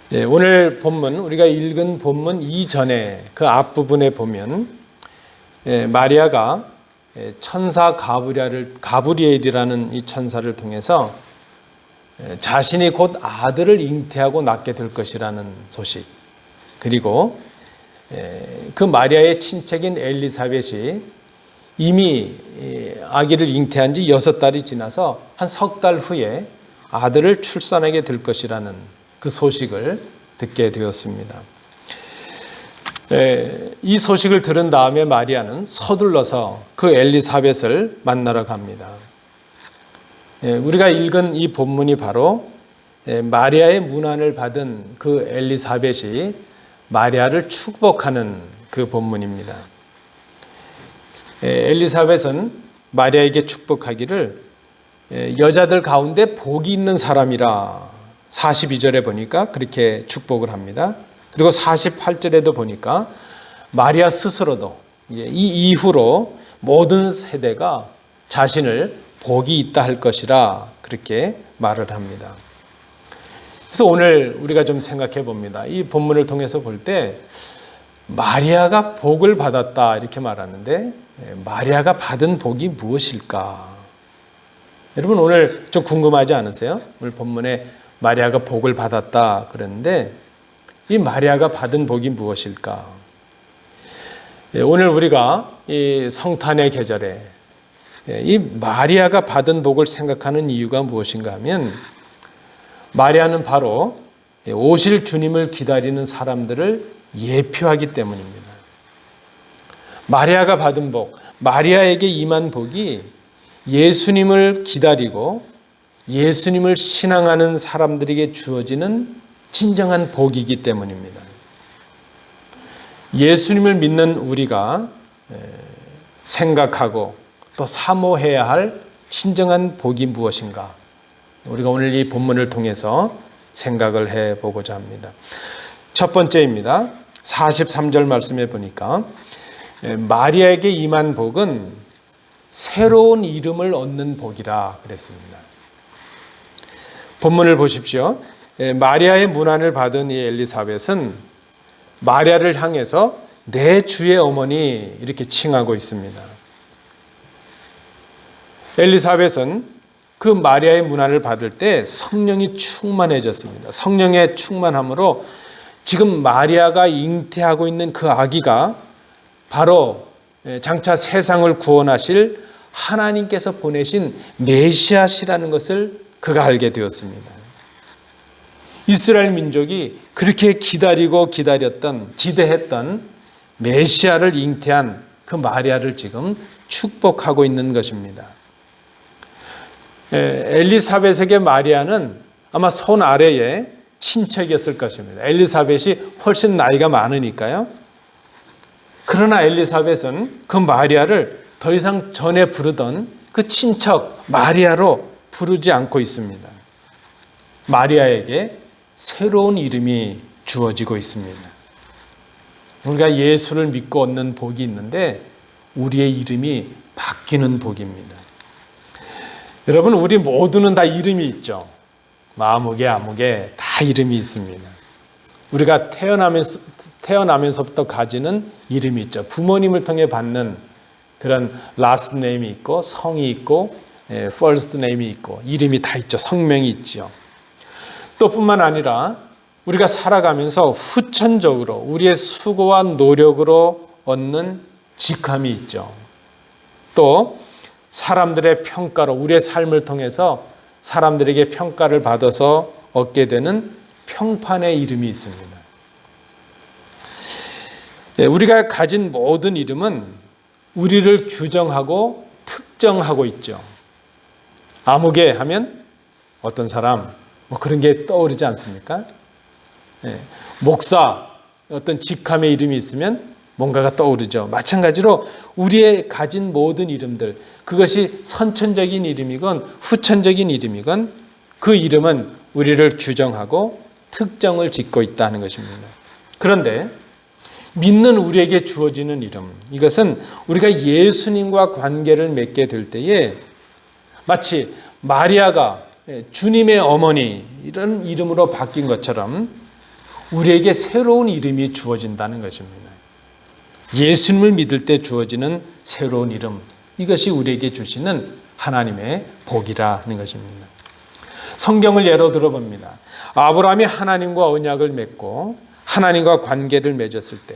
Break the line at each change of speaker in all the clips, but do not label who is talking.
오늘 본문, 우리가 읽은 본문 이전에 그 앞부분에 보면 마리아가 천사 가브리엘이라는 이 천사를 통해서 자신이 곧 아들을 잉태하고 낳게 될 것이라는 소식, 그리고 그 마리아의 친척인 엘리사벳이 이미 아기를 잉태한 지 6달이 지나서 한 석 달 후에 아들을 출산하게 될 것이라는 그 소식을 듣게 되었습니다. 이 소식을 들은 다음에 마리아는 서둘러서 그 엘리사벳을 만나러 갑니다. 우리가 읽은 이 본문이 바로 마리아의 문안을 받은 그 엘리사벳이 마리아를 축복하는 그 본문입니다. 엘리사벳은 마리아에게 축복하기를 여자들 가운데 복이 있는 사람이라 42절에 보니까 그렇게 축복을 합니다. 그리고 48절에도 보니까 마리아 스스로도 이 이후로 모든 세대가 자신을 복이 있다 할 것이라 그렇게 말을 합니다. 그래서 오늘 우리가 좀 생각해 봅니다. 이 본문을 통해서 볼 때 마리아가 복을 받았다 이렇게 말하는데 마리아가 받은 복이 무엇일까? 여러분 오늘 좀 궁금하지 않으세요? 오늘 본문에 마리아가 복을 받았다 그랬는데 이 마리아가 받은 복이 무엇일까? 오늘 우리가 이 성탄의 계절에 이 마리아가 받은 복을 생각하는 이유가 무엇인가 하면 마리아는 바로 오실 주님을 기다리는 사람들을 예표하기 때문입니다. 마리아가 받은 복, 마리아에게 임한 복이 예수님을 기다리고 예수님을 신앙하는 사람들에게 주어지는 진정한 복이기 때문입니다. 예수님을 믿는 우리가 생각하고 또 사모해야 할 진정한 복이 무엇인가? 우리가 오늘 이 본문을 통해서 생각을 해보고자 합니다. 첫 번째입니다. 43절 말씀에 보니까 마리아에게 임한 복은 새로운 이름을 얻는 복이라 그랬습니다. 본문을 보십시오. 마리아의 문안을 받은 이 엘리사벳은 마리아를 향해서 내 주의 어머니 이렇게 칭하고 있습니다. 엘리사벳은 그 마리아의 문안을 받을 때 성령이 충만해졌습니다. 성령의 충만함으로 지금 마리아가 잉태하고 있는 그 아기가 바로 장차 세상을 구원하실 하나님께서 보내신 메시아시라는 것을 그가 알게 되었습니다. 이스라엘 민족이 그렇게 기다리고 기대했던 메시아를 잉태한 그 마리아를 지금 축복하고 있는 것입니다. 엘리사벳에게 마리아는 아마 손 아래에 친척이었을 것입니다. 엘리사벳이 훨씬 나이가 많으니까요. 그러나 엘리사벳은 그 마리아를 더 이상 전에 부르던 그 친척 마리아로 부르지 않고 있습니다. 마리아에게 새로운 이름이 주어지고 있습니다. 우리가 예수를 믿고 얻는 복이 있는데 우리의 이름이 바뀌는 복입니다. 여러분 우리 모두는 다 이름이 있죠. 아무개 다 이름이 있습니다. 우리가 태어나면서부터 가지는 이름이 있죠. 부모님을 통해 받는 그런 last name이 있고 성이 있고 first name이 있고 이름이 다 있죠. 성명이 있죠. 또 뿐만 아니라 우리가 살아가면서 후천적으로 우리의 수고와 노력으로 얻는 직함이 있죠. 또 사람들의 평가로 우리의 삶을 통해서 사람들에게 평가를 받아서 얻게 되는 평판의 이름이 있습니다. 우리가 가진 모든 이름은 우리를 규정하고 특정하고 있죠. 아무개 하면 어떤 사람 그런 게 떠오르지 않습니까? 목사 어떤 직함의 이름이 있으면 뭔가가 떠오르죠. 마찬가지로 우리의 가진 모든 이름들 그것이 선천적인 이름이건 후천적인 이름이건 그 이름은 우리를 규정하고 특정을 짓고 있다는 것입니다. 그런데 믿는 우리에게 주어지는 이름 이것은 우리가 예수님과 관계를 맺게 될 때에 마치 마리아가 주님의 어머니 이런 이름으로 바뀐 것처럼 우리에게 새로운 이름이 주어진다는 것입니다. 예수님을 믿을 때 주어지는 새로운 이름, 이것이 우리에게 주시는 하나님의 복이라는 것입니다. 성경을 예로 들어봅니다. 아브라함이 하나님과 언약을 맺고 하나님과 관계를 맺었을 때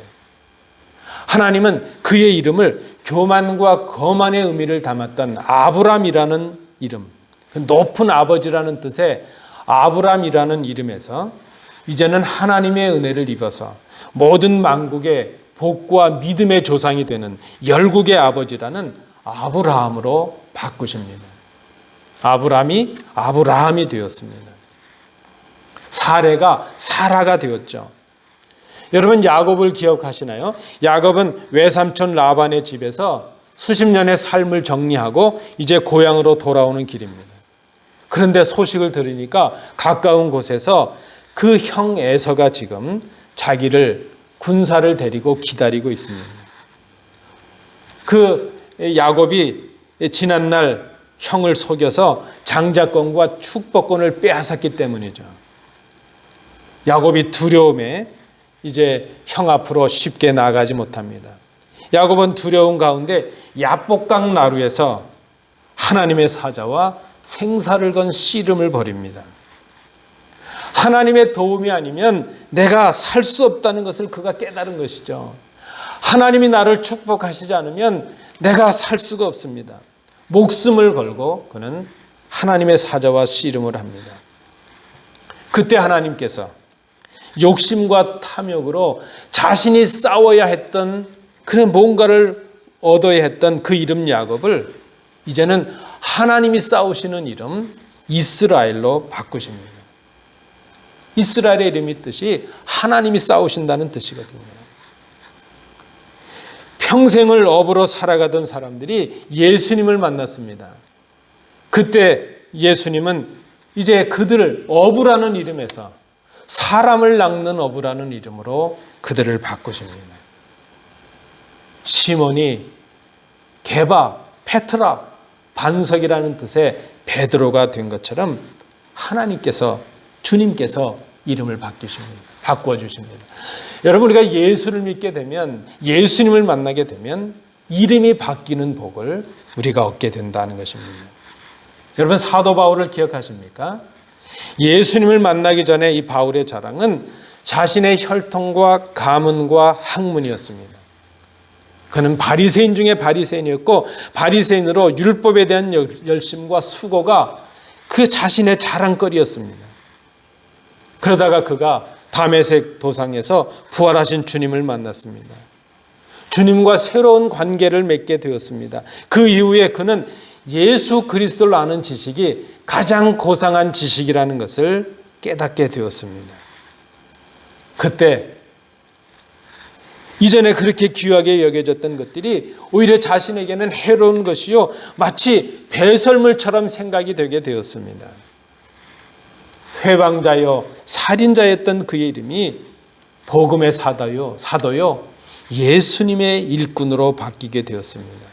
하나님은 그의 이름을 교만과 거만의 의미를 담았던 아브람이라는 이름, 높은 아버지라는 뜻의 아브람이라는 이름에서 이제는 하나님의 은혜를 입어서 모든 만국의 복과 믿음의 조상이 되는 열국의 아버지라는 아브라함으로 바꾸십니다. 아브라함이 되었습니다. 사레가 사라가 되었죠. 여러분 야곱을 기억하시나요? 야곱은 외삼촌 라반의 집에서 수십 년의 삶을 정리하고 이제 고향으로 돌아오는 길입니다. 그런데 소식을 들으니까 가까운 곳에서 그 형 에서가 지금 자기를 군사를 데리고 기다리고 있습니다. 그 야곱이 지난날 형을 속여서 장자권과 축복권을 빼앗았기 때문이죠. 야곱이 두려움에 이제 형 앞으로 쉽게 나아가지 못합니다. 야곱은 두려운 가운데 야복강 나루에서 하나님의 사자와 생사를 건 씨름을 벌입니다. 하나님의 도움이 아니면 내가 살 수 없다는 것을 그가 깨달은 것이죠. 하나님이 나를 축복하시지 않으면 내가 살 수가 없습니다. 목숨을 걸고 그는 하나님의 사자와 씨름을 합니다. 그때 하나님께서 욕심과 탐욕으로 자신이 싸워야 했던 그런 뭔가를 얻어야 했던 그 이름 야곱을 이제는 하나님이 싸우시는 이름 이스라엘로 바꾸십니다. 이스라엘의 이름이 뜻이 하나님이 싸우신다는 뜻이거든요. 평생을 업으로 살아가던 사람들이 예수님을 만났습니다. 그때 예수님은 이제 그들을 어부라는 이름에서 사람을 낚는 어부라는 이름으로 그들을 바꾸십니다. 시몬이 게바, 페트라, 반석이라는 뜻의 베드로가 된 것처럼 하나님께서 주님께서 이름을 바꾸어 주십니다. 여러분 우리가 예수를 믿게 되면 예수님을 만나게 되면 이름이 바뀌는 복을 우리가 얻게 된다는 것입니다. 여러분 사도 바울을 기억하십니까? 예수님을 만나기 전에 이 바울의 자랑은 자신의 혈통과 가문과 학문이었습니다. 그는 바리새인 중에 바리새인이었고 바리새인으로 율법에 대한 열심과 수고가 그 자신의 자랑거리였습니다. 그러다가 그가 다메섹 도상에서 부활하신 주님을 만났습니다. 주님과 새로운 관계를 맺게 되었습니다. 그 이후에 그는 예수 그리스도를 아는 지식이 가장 고상한 지식이라는 것을 깨닫게 되었습니다. 그때 이전에 그렇게 귀하게 여겨졌던 것들이 오히려 자신에게는 해로운 것이요 마치 배설물처럼 생각이 되게 되었습니다. 회방자요 살인자였던 그의 이름이 복음의 사도요 예수님의 일꾼으로 바뀌게 되었습니다.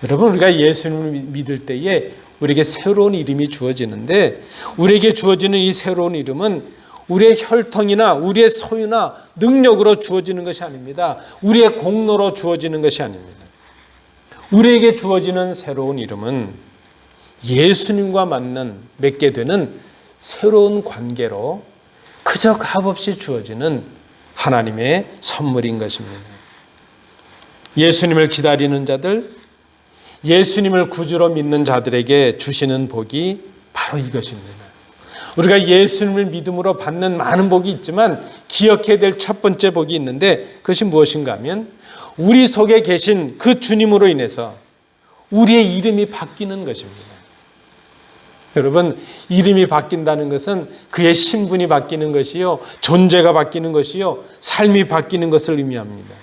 여러분 우리가 예수님을 믿을 때에 우리에게 새로운 이름이 주어지는데 우리에게 주어지는 이 새로운 이름은 우리의 혈통이나 우리의 소유나 능력으로 주어지는 것이 아닙니다. 우리의 공로로 주어지는 것이 아닙니다. 우리에게 주어지는 새로운 이름은 예수님과 맺게 되는 새로운 관계로 그저 값없이 주어지는 하나님의 선물인 것입니다. 예수님을 기다리는 자들, 예수님을 구주로 믿는 자들에게 주시는 복이 바로 이것입니다. 우리가 예수님을 믿음으로 받는 많은 복이 있지만 기억해야 될 첫 번째 복이 있는데 그것이 무엇인가 하면 우리 속에 계신 그 주님으로 인해서 우리의 이름이 바뀌는 것입니다. 여러분 이름이 바뀐다는 것은 그의 신분이 바뀌는 것이요 존재가 바뀌는 것이요 삶이 바뀌는 것을 의미합니다.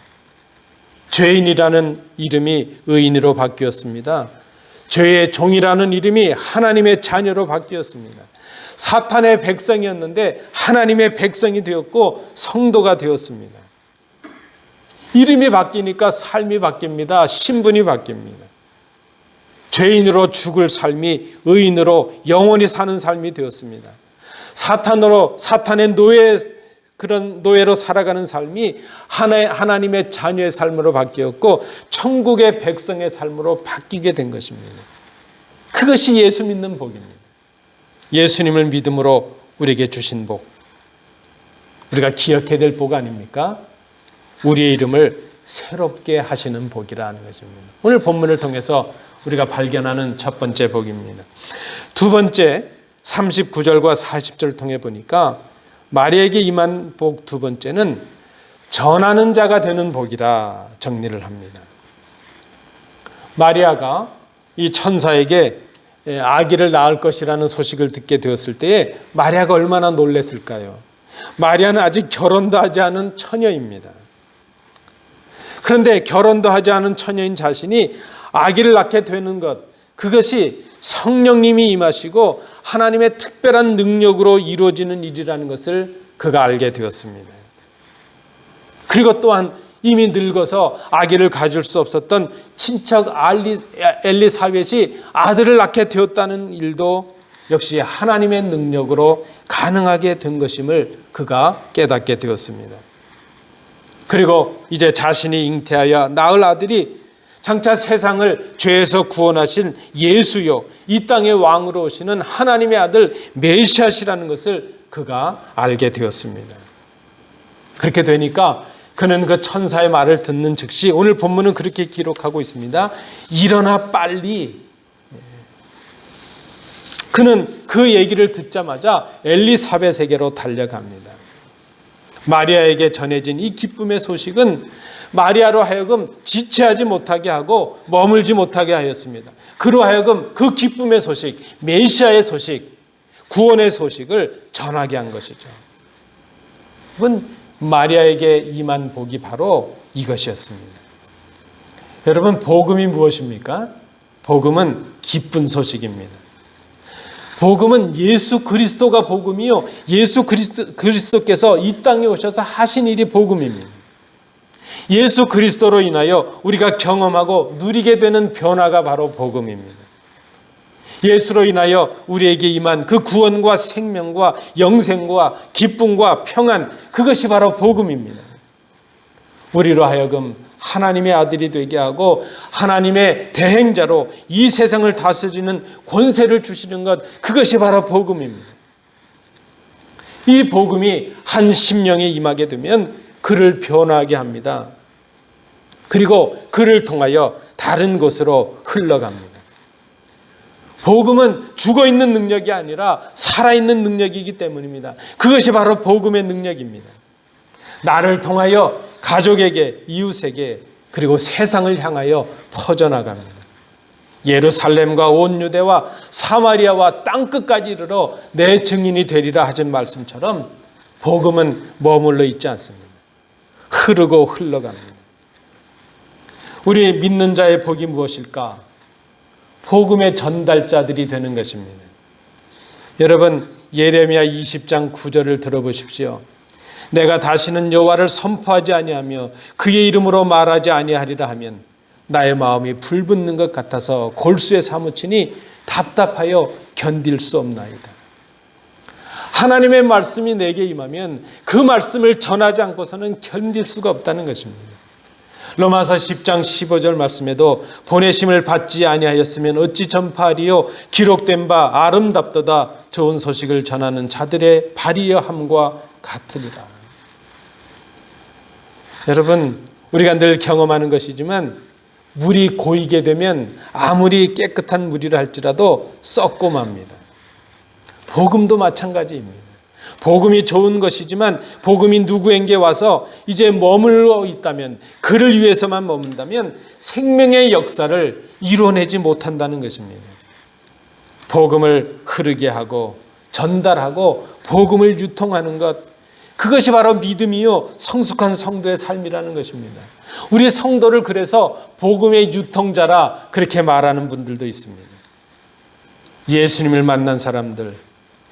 죄인이라는 이름이 의인으로 바뀌었습니다. 죄의 종이라는 이름이 하나님의 자녀로 바뀌었습니다. 사탄의 백성이었는데 하나님의 백성이 되었고 성도가 되었습니다. 이름이 바뀌니까 삶이 바뀝니다. 신분이 바뀝니다. 죄인으로 죽을 삶이 의인으로 영원히 사는 삶이 되었습니다. 사탄의 노예에 그런 노예로 살아가는 삶이 하나님의 자녀의 삶으로 바뀌었고 천국의 백성의 삶으로 바뀌게 된 것입니다. 그것이 예수 믿는 복입니다. 예수님을 믿음으로 우리에게 주신 복, 우리가 기억해야 될 복 아닙니까? 우리의 이름을 새롭게 하시는 복이라는 것입니다. 오늘 본문을 통해서 우리가 발견하는 첫 번째 복입니다. 두 번째 39절과 40절을 통해 보니까 마리아에게 임한 복 두 번째는 전하는 자가 되는 복이라 정리를 합니다. 마리아가 이 천사에게 아기를 낳을 것이라는 소식을 듣게 되었을 때에 마리아가 얼마나 놀랐을까요? 마리아는 아직 결혼도 하지 않은 처녀입니다. 그런데 결혼도 하지 않은 처녀인 자신이 아기를 낳게 되는 것, 그것이 성령님이 임하시고 하나님의 특별한 능력으로 이루어지는 일이라는 것을 그가 알게 되었습니다. 그리고 또한 이미 늙어서 아기를 가질 수 없었던 친척 엘리사벳이 아들을 낳게 되었다는 일도 역시 하나님의 능력으로 가능하게 된 것임을 그가 깨닫게 되었습니다. 그리고 이제 자신이 잉태하여 낳을 아들이 장차 세상을 죄에서 구원하신 예수요, 이 땅의 왕으로 오시는 하나님의 아들 메시아시라는 것을 그가 알게 되었습니다. 그렇게 되니까 그는 그 천사의 말을 듣는 즉시 오늘 본문은 그렇게 기록하고 있습니다. 일어나 빨리. 그는 그 얘기를 듣자마자 엘리사벳에게로 달려갑니다. 마리아에게 전해진 이 기쁨의 소식은 마리아로 하여금 지체하지 못하게 하고 머물지 못하게 하였습니다. 그로 하여금 그 기쁨의 소식, 메시아의 소식, 구원의 소식을 전하게 한 것이죠. 여러분, 마리아에게 임한 복이 바로 이것이었습니다. 여러분, 복음이 무엇입니까? 복음은 기쁜 소식입니다. 복음은 예수 그리스도가 복음이요, 예수 그리스도께서 이 땅에 오셔서 하신 일이 복음입니다. 예수 그리스도로 인하여 우리가 경험하고 누리게 되는 변화가 바로 복음입니다. 예수로 인하여 우리에게 임한 그 구원과 생명과 영생과 기쁨과 평안, 그것이 바로 복음입니다. 우리로 하여금 하나님의 아들이 되게 하고 하나님의 대행자로 이 세상을 다스리는 권세를 주시는 것, 그것이 바로 복음입니다. 이 복음이 한 심령에 임하게 되면 그를 변화하게 합니다. 그리고 그를 통하여 다른 곳으로 흘러갑니다. 복음은 죽어있는 능력이 아니라 살아있는 능력이기 때문입니다. 그것이 바로 복음의 능력입니다. 나를 통하여 가족에게, 이웃에게, 그리고 세상을 향하여 퍼져나갑니다. 예루살렘과 온 유대와 사마리아와 땅끝까지 이르러 내 증인이 되리라 하신 말씀처럼 복음은 머물러 있지 않습니다. 흐르고 흘러갑니다. 우리 믿는 자의 복이 무엇일까? 복음의 전달자들이 되는 것입니다. 여러분, 예레미야 20장 9절을 들어보십시오. 내가 다시는 여호와를 선포하지 아니하며 그의 이름으로 말하지 아니하리라 하면 나의 마음이 불붙는 것 같아서 골수에 사무치니 답답하여 견딜 수 없나이다. 하나님의 말씀이 내게 임하면 그 말씀을 전하지 않고서는 견딜 수가 없다는 것입니다. 로마서 10장 15절 말씀에도 보내심을 받지 아니하였으면 어찌 전파하리요, 기록된 바 아름답도다 좋은 소식을 전하는 자들의 발이여함과 같으리라. 여러분, 우리가 늘 경험하는 것이지만 물이 고이게 되면 아무리 깨끗한 물이라 할지라도 썩고 맙니다. 복음도 마찬가지입니다. 복음이 좋은 것이지만 복음이 누구에게 와서 이제 머물러 있다면, 그를 위해서만 머문다면 생명의 역사를 이뤄내지 못한다는 것입니다. 복음을 흐르게 하고 전달하고 복음을 유통하는 것, 그것이 바로 믿음이요 성숙한 성도의 삶이라는 것입니다. 우리 성도를 그래서 복음의 유통자라 그렇게 말하는 분들도 있습니다. 예수님을 만난 사람들,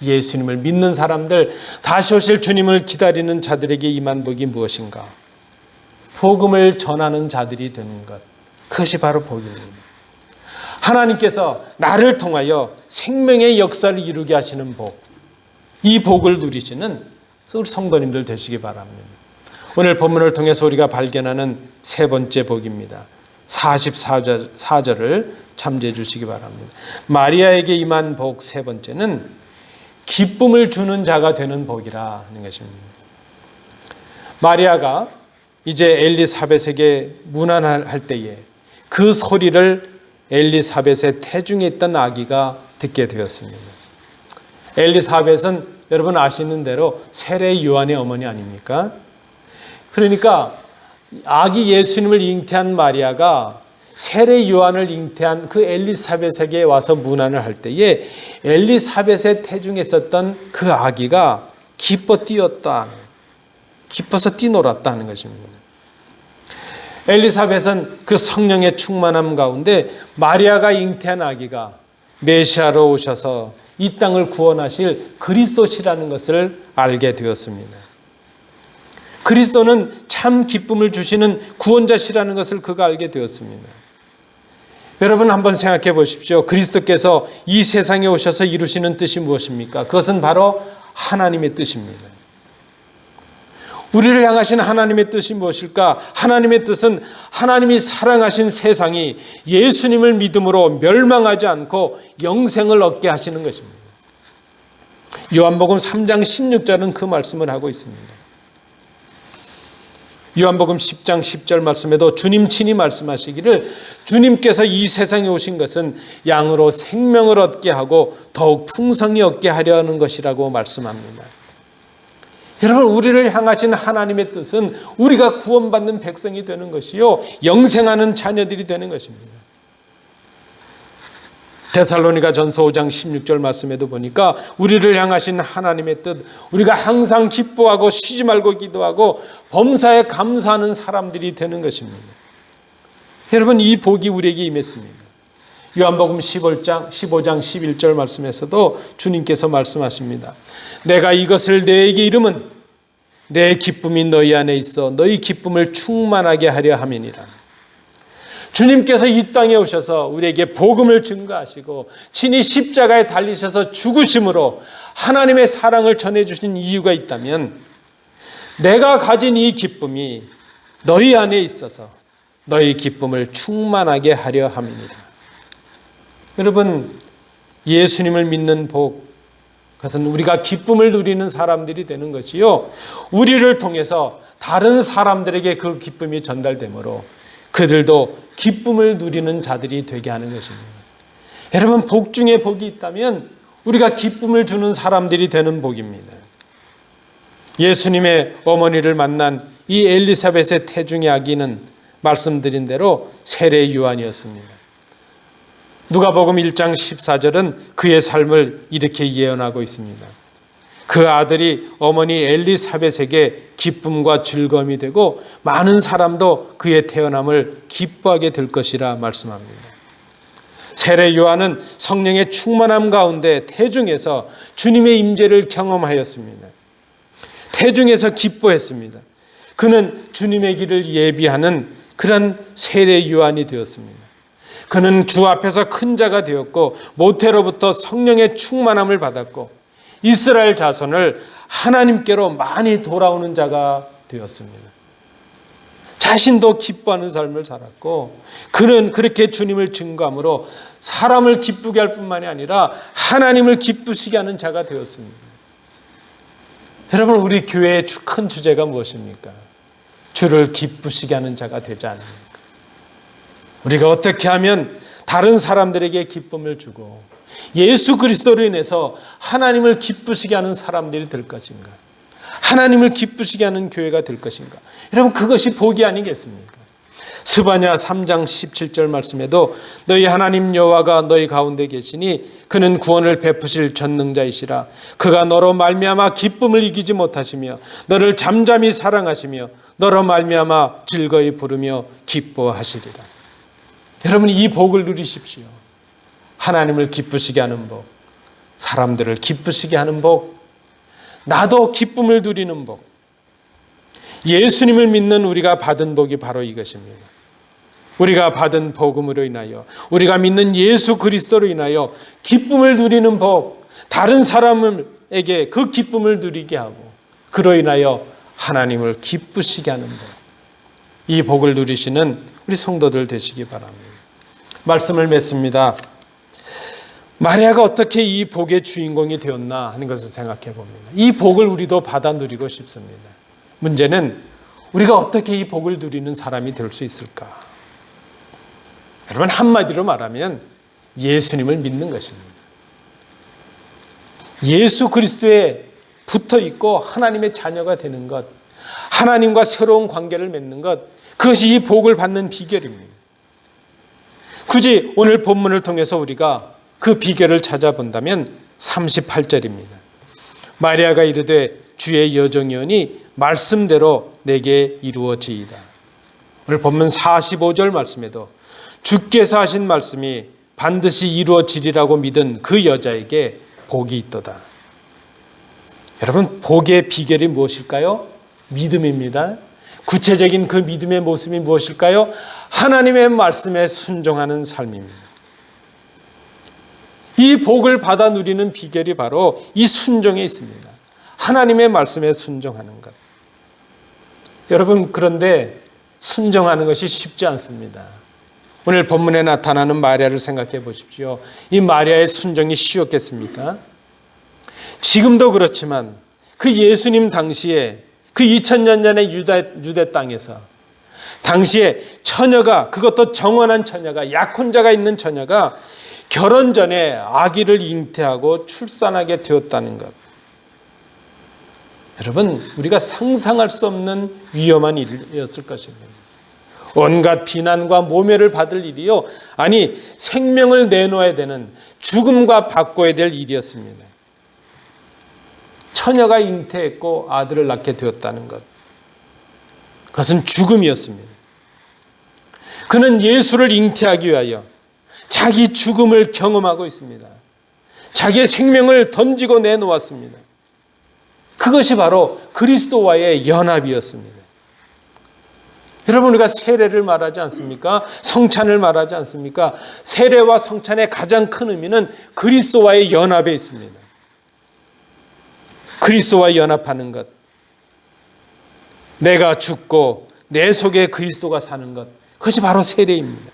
예수님을 믿는 사람들, 다시 오실 주님을 기다리는 자들에게 임한 복이 무엇인가? 복음을 전하는 자들이 되는 것, 그것이 바로 복입니다. 하나님께서 나를 통하여 생명의 역사를 이루게 하시는 복, 이 복을 누리시는 우리 성도님들 되시기 바랍니다. 오늘 본문을 통해서 우리가 발견하는 세 번째 복입니다. 44절을 참조해 주시기 바랍니다. 마리아에게 임한 복 세 번째는 기쁨을 주는 자가 되는 복이라 하는 것입니다. 마리아가 이제 엘리사벳에게 문안할 때에 그 소리를 엘리사벳의 태중에 있던 아기가 듣게 되었습니다. 엘리사벳은 여러분 아시는 대로 세례 요한의 어머니 아닙니까? 그러니까 아기 예수님을 잉태한 마리아가 세례 요한을 잉태한 그 엘리사벳에게 와서 문안을 할 때에 엘리사벳의 태중에 있었던 그 아기가 기뻐서 뛰놀았다 하는 것입니다. 엘리사벳은 그 성령의 충만함 가운데 마리아가 잉태한 아기가 메시아로 오셔서 이 땅을 구원하실 그리스도시라는 것을 알게 되었습니다. 그리스도는 참 기쁨을 주시는 구원자시라는 것을 그가 알게 되었습니다. 여러분 한번 생각해 보십시오. 그리스도께서 이 세상에 오셔서 이루시는 뜻이 무엇입니까? 그것은 바로 하나님의 뜻입니다. 우리를 향하신 하나님의 뜻이 무엇일까? 하나님의 뜻은 하나님이 사랑하신 세상이 예수님을 믿음으로 멸망하지 않고 영생을 얻게 하시는 것입니다. 요한복음 3장 16절은 그 말씀을 하고 있습니다. 요한복음 10장 10절 말씀에도 주님 친히 말씀하시기를 주님께서 이 세상에 오신 것은 양으로 생명을 얻게 하고 더욱 풍성히 얻게 하려는 것이라고 말씀합니다. 여러분 우리를 향하신 하나님의 뜻은 우리가 구원받는 백성이 되는 것이요 영생하는 자녀들이 되는 것입니다. 데살로니가 전서 5장 16절 말씀에도 보니까 우리를 향하신 하나님의 뜻, 우리가 항상 기뻐하고 쉬지 말고 기도하고 범사에 감사하는 사람들이 되는 것입니다. 여러분 이 복이 우리에게 임했습니다. 요한복음 15장 11절 말씀에서도 주님께서 말씀하십니다. 내가 이것을 너에게 이름은 내 기쁨이 너희 안에 있어 너희 기쁨을 충만하게 하려 함이니라. 주님께서 이 땅에 오셔서 우리에게 복음을 증거하시고 친히 십자가에 달리셔서 죽으심으로 하나님의 사랑을 전해주신 이유가 있다면 내가 가진 이 기쁨이 너희 안에 있어서 너희 기쁨을 충만하게 하려 함이니라. 여러분 예수님을 믿는 복, 그것은 우리가 기쁨을 누리는 사람들이 되는 것이요 우리를 통해서 다른 사람들에게 그 기쁨이 전달되므로 그들도 기쁨을 누리는 자들이 되게 하는 것입니다. 여러분 복 중에 복이 있다면 우리가 기쁨을 주는 사람들이 되는 복입니다. 예수님의 어머니를 만난 이 엘리사벳의 태중의 아기는 말씀드린 대로 세례 요한이었습니다. 누가복음 1장 14절은 그의 삶을 이렇게 예언하고 있습니다. 그 아들이 어머니 엘리사벳에게 기쁨과 즐거움이 되고 많은 사람도 그의 태어남을 기뻐하게 될 것이라 말씀합니다. 세례 요한은 성령의 충만함 가운데 태중에서 주님의 임재를 경험하였습니다. 태중에서 기뻐했습니다. 그는 주님의 길을 예비하는 그런 세례 요한이 되었습니다. 그는 주 앞에서 큰 자가 되었고 모태로부터 성령의 충만함을 받았고 이스라엘 자손을 하나님께로 많이 돌아오는 자가 되었습니다. 자신도 기뻐하는 삶을 살았고 그는 그렇게 주님을 증거함으로 사람을 기쁘게 할 뿐만이 아니라 하나님을 기쁘시게 하는 자가 되었습니다. 여러분 우리 교회의 큰 주제가 무엇입니까? 주를 기쁘시게 하는 자가 되지 않습니까? 우리가 어떻게 하면 다른 사람들에게 기쁨을 주고 예수 그리스도로 인해서 하나님을 기쁘시게 하는 사람들이 될 것인가? 하나님을 기쁘시게 하는 교회가 될 것인가? 여러분 그것이 복이 아니겠습니까? 스바냐 3장 17절 말씀에도 너희 하나님 여호와가 너희 가운데 계시니 그는 구원을 베푸실 전능자이시라. 그가 너로 말미암아 기쁨을 이기지 못하시며 너를 잠잠히 사랑하시며 너로 말미암아 즐거이 부르며 기뻐하시리라. 여러분 이 복을 누리십시오. 하나님을 기쁘시게 하는 복, 사람들을 기쁘시게 하는 복, 나도 기쁨을 누리는 복. 예수님을 믿는 우리가 받은 복이 바로 이것입니다. 우리가 받은 복음으로 인하여 우리가 믿는 예수 그리스도로 인하여 기쁨을 누리는 복, 다른 사람에게 그 기쁨을 누리게 하고 그로 인하여 하나님을 기쁘시게 하는 복, 이 복을 누리시는 우리 성도들 되시기 바랍니다. 말씀을 맺습니다. 마리아가 어떻게 이 복의 주인공이 되었나 하는 것을 생각해 봅니다. 이 복을 우리도 받아 누리고 싶습니다. 문제는 우리가 어떻게 이 복을 누리는 사람이 될 수 있을까? 여러분, 한마디로 말하면 예수님을 믿는 것입니다. 예수 그리스도에 붙어 있고 하나님의 자녀가 되는 것, 하나님과 새로운 관계를 맺는 것, 그것이 이 복을 받는 비결입니다. 굳이 오늘 본문을 통해서 우리가 그 비결을 찾아본다면 38절입니다. 마리아가 이르되 주의 여정이오니 말씀대로 내게 이루어지이다. 오늘 본문 45절 말씀에도 주께서 하신 말씀이 반드시 이루어지리라고 믿은 그 여자에게 복이 있도다. 여러분, 복의 비결이 무엇일까요? 믿음입니다. 구체적인 그 믿음의 모습이 무엇일까요? 하나님의 말씀에 순종하는 삶입니다. 이 복을 받아 누리는 비결이 바로 이 순종에 있습니다. 하나님의 말씀에 순종하는 것. 여러분, 그런데 순종하는 것이 쉽지 않습니다. 오늘 본문에 나타나는 마리아를 생각해 보십시오. 이 마리아의 순종이 쉬웠겠습니까? 지금도 그렇지만 그 예수님 당시에 그 2000년 전의 유대 땅에서 당시에 처녀가, 그것도 정원한 처녀가, 약혼자가 있는 처녀가 결혼 전에 아기를 잉태하고 출산하게 되었다는 것. 여러분, 우리가 상상할 수 없는 위험한 일이었을 것입니다. 온갖 비난과 모멸을 받을 일이요, 아니 생명을 내놓아야 되는, 죽음과 바꿔야 될 일이었습니다. 처녀가 잉태했고 아들을 낳게 되었다는 것, 그것은 죽음이었습니다. 그는 예수를 잉태하기 위하여 자기 죽음을 경험하고 있습니다. 자기의 생명을 던지고 내놓았습니다. 그것이 바로 그리스도와의 연합이었습니다. 여러분, 우리가 세례를 말하지 않습니까? 성찬을 말하지 않습니까? 세례와 성찬의 가장 큰 의미는 그리스도와의 연합에 있습니다. 그리스도와 연합하는 것, 내가 죽고 내 속에 그리스도가 사는 것, 그것이 바로 세례입니다.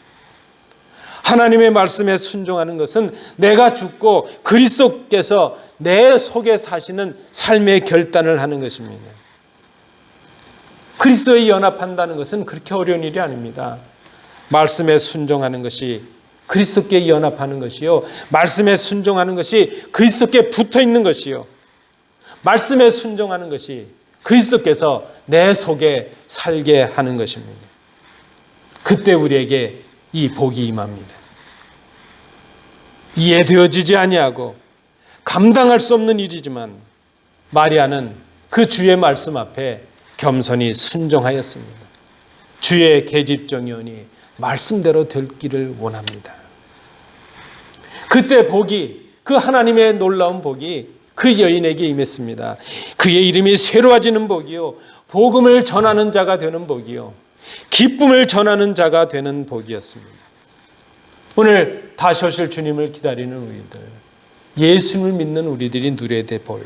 하나님의 말씀에 순종하는 것은 내가 죽고 그리스도께서 내 속에 사시는 삶의 결단을 하는 것입니다. 그리스도에 연합한다는 것은 그렇게 어려운 일이 아닙니다. 말씀에 순종하는 것이 그리스도께 연합하는 것이요, 말씀에 순종하는 것이 그리스도께 붙어 있는 것이요, 말씀에 순종하는 것이 그리스도께서 내 속에 살게 하는 것입니다. 그때 우리에게 이 복이 임합니다. 이해되어지지 아니하고 감당할 수 없는 일이지만 마리아는 그 주의 말씀 앞에 겸손히 순종하였습니다. 주의 계집종이오니 말씀대로 되기를 원합니다. 그때 복이, 그 하나님의 놀라운 복이 그 여인에게 임했습니다. 그의 이름이 새로워지는 복이요, 복음을 전하는 자가 되는 복이요, 기쁨을 전하는 자가 되는 복이었습니다. 오늘 다시 오실 주님을 기다리는 우리들, 예수님을 믿는 우리들이 누려야 될 복,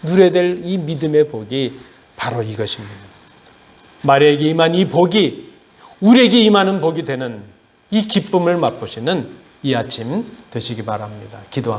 누려야 될 이 믿음의 복이 바로 이것입니다. 마리아에게 임한 이 복이 우리에게 임하는 복이 되는 이 기쁨을 맛보시는 이 아침 되시기 바랍니다. 기도합니다.